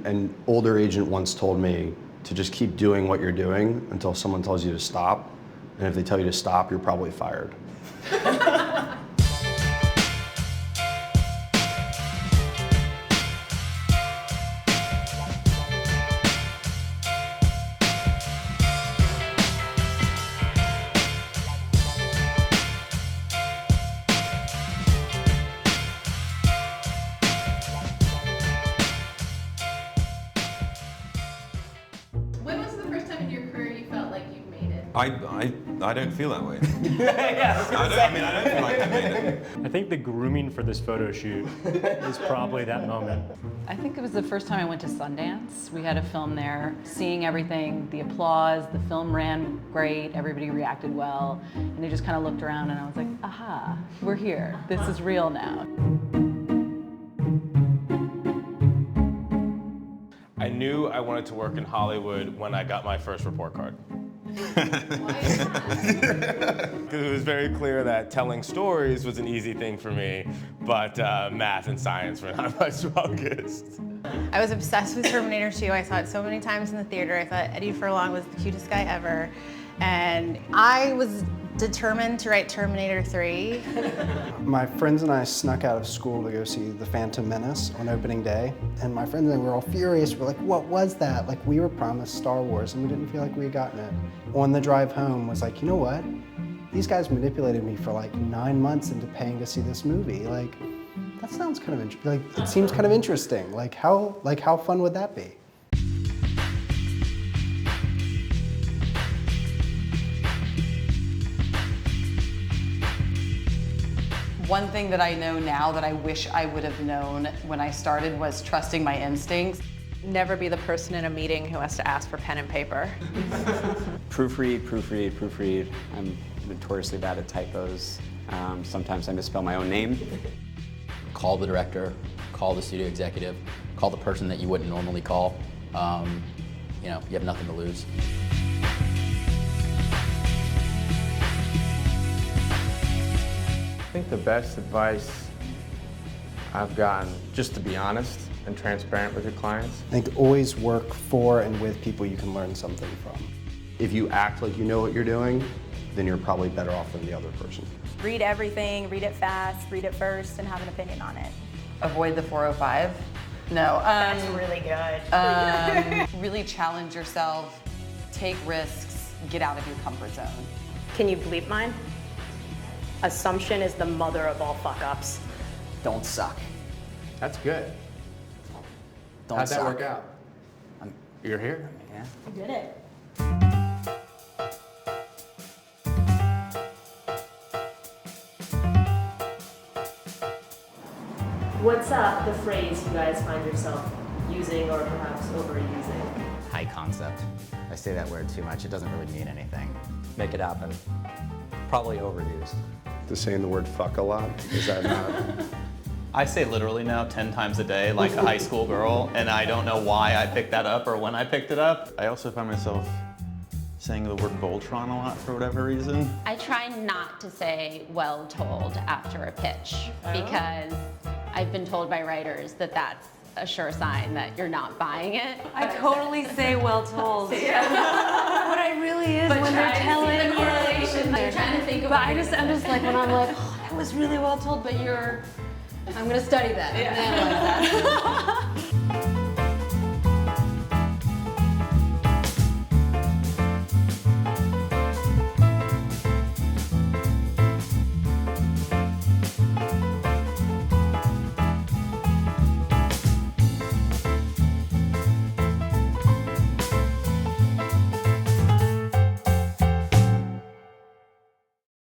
An older agent once told me to just keep doing what you're doing until someone tells you to stop. And if they tell you to stop, you're probably fired. When was the first time in your career you felt like you made it? I don't feel that way. Yeah, I don't feel like I made it. I think the grooming for this photo shoot is probably that moment. I think it was the first time I went to Sundance. We had a film there, seeing everything, the applause, the film ran great, everybody reacted well, and they just kind of looked around and I was like, aha, we're here. This is real now. I knew I wanted to work in Hollywood when I got my first report card. Why is that? Because it was very clear that telling stories was an easy thing for me, but math and science were not my strongest. I was obsessed with Terminator 2. I saw it so many times in the theater. I thought Eddie Furlong was the cutest guy ever. And I was determined to write Terminator 3. My friends and I snuck out of school to go see The Phantom Menace on opening day. And my friends and I were all furious. We're like, what was that? Like, we were promised Star Wars and we didn't feel like we had gotten it. On the drive home was like, you know what? These guys manipulated me for like 9 months into paying to see this movie. Like, that sounds kind of interesting. Like, it seems kind of interesting. Like how fun would that be? One thing that I know now that I wish I would have known when I started was trusting my instincts. Never be the person in a meeting who has to ask for pen and paper. Proofread, proofread, proofread. I'm notoriously bad at typos. Sometimes I misspell my own name. Call the director, call the studio executive, call the person that you wouldn't normally call. You know, you have nothing to lose. I think the best advice I've gotten, just to be honest and transparent with your clients. I think always work for and with people you can learn something from. If you act like you know what you're doing, then you're probably better off than the other person. Read everything, read it fast, read it first, and have an opinion on it. Avoid the 405. No. That's really good. Really challenge yourself, take risks, get out of your comfort zone. Can you bleep mine? Assumption is the mother of all fuck-ups. Don't suck. That's good. Don't How'd suck. that work out? You're here. Yeah. You did it. What's the phrase you guys find yourself using or perhaps overusing? High concept. I say that word too much. It doesn't really mean anything. Make it happen. Probably overused. To saying the word fuck a lot, is that not? I say literally now 10 times a day like a high school girl, and I don't know why I picked that up or when I picked it up. I also find myself saying the word Voltron a lot for whatever reason. I try not to say well told after a pitch because I've been told by writers that that's a sure sign that you're not buying it. I totally say well told. Yeah. What I really is But when they're telling the you. correlation. You're trying to think But about I'm just like when I'm like, oh, that was really well told, but I'm gonna study that. Yeah. And analyze that.